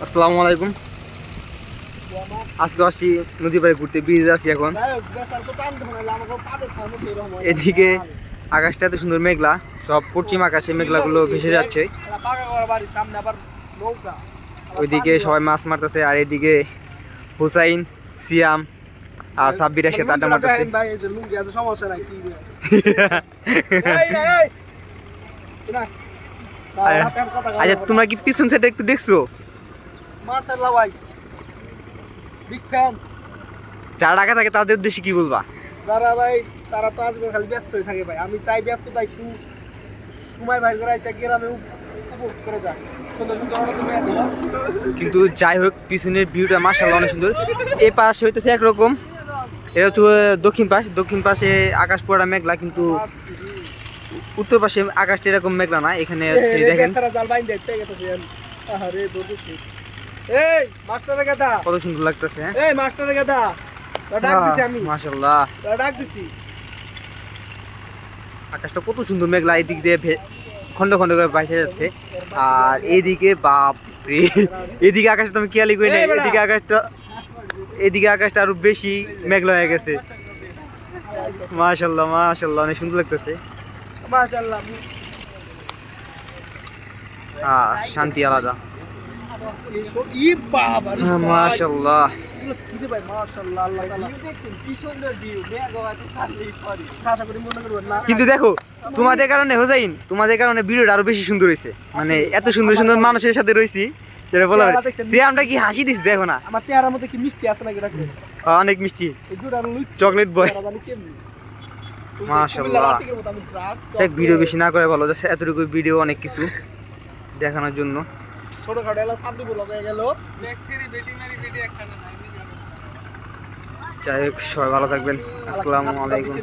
আসসালামু আলাইকুম। আজকে আসছি নদী পাড়ে ঘুরতে, ব্রিজে আছি এখন। এদিকে আকাশটা এত সুন্দর মেঘলা, সব পশ্চিম আকাশে মেঘলাগুলো ভেসে যাচ্ছে। ওইদিকে সবাই মাছ মারতেছে, আর এদিকে হুসাইন, সিয়াম আর সাব্বির একসাথে আড্ডা মারতেছে। আচ্ছা, তোমরা কি পিছন সাইডে একটু দেখছো? মাশাআল্লাহ ভাই, বিগ ফ্যান। যারা ঢাকা থাকে তাদের উদ্দেশ্যে কি বলবা? যারা ভাই, তারা তো আজকাল খালি ব্যস্ত হয়ে থাকে ভাই। আমি চাই ব্যস্ততা একটু সময় বাইর করে এসে গ্রামে উপভোগ করে যায়। সুন্দর সুন্দর অনেক মেয়ে দেওয়া। কিন্তু যাই হোক, পিছনের ভিউটা মাশাআল্লাহ অনেক সুন্দর। এই পাশ হইতেছে একরকম, এটা হচ্ছে দক্ষিণ পাশে আকাশ পুরোটা মেঘলা, কিন্তু উত্তর পাশে আকাশটা এরকম মেঘলা না। এখানে হচ্ছে দেখেন এই মাস্টারের গাদা, কত সুন্দর লাগতেছে। এই মাস্টারের গাদা, ডাক দিছি আমি, মাশাআল্লাহ ডাক দিছি। আকাশটা কত সুন্দর মেঘলা, এদিক দিয়ে খন্ড খন্ড করে ভাসে যাচ্ছে। আর এইদিকে বাপরে, এদিকে আকাশটা তুমি খেয়ালই করি না, এদিকে আকাশটা আরো বেশি মেঘলা হয়ে গেছে। মাশাআল্লাহ মাশাআল্লাহ, অনেক সুন্দর লাগতেছে। মাশাআল্লাহ, শান্তি আলাদা। ই বাবা রে, মাশাআল্লাহ। কি রে ভাই, মাশাআল্লাহ, আল্লাহ তাআলা কি সুন্দর ভিউ। মেঘ হয়তো সামনেই পড়ে, আশা করি মনে করবেন না। কিন্তু দেখো, তোমাদের কারণে হোসাইন, তোমাদের কারণে ভিডিওটা আরো বেশি সুন্দর হয়েছে। মানে এত সুন্দর সুন্দর মানুষের সাথে রয়েছি, যেটা বলা সে আমরা কি হাসি দিচ্ছি, দেখো না আমার চেহারার মধ্যে কি মিষ্টি আছে নাকি রাখবে? অনেক মিষ্টি, এই দুটা লুচি চকলেট বয়। জানি কেমনি। মাশাআল্লাহ। দেখ, ভিডিও বেশি না করে ভালো, জাস্ট এতটুকু ভিডিও অনেক কিছু দেখানোর জন্য। ছোটখাটো এলা সামনে বলা হয়ে গেল। যাই হোক, সবাই ভালো থাকবেন। আসসালামু আলাইকুম।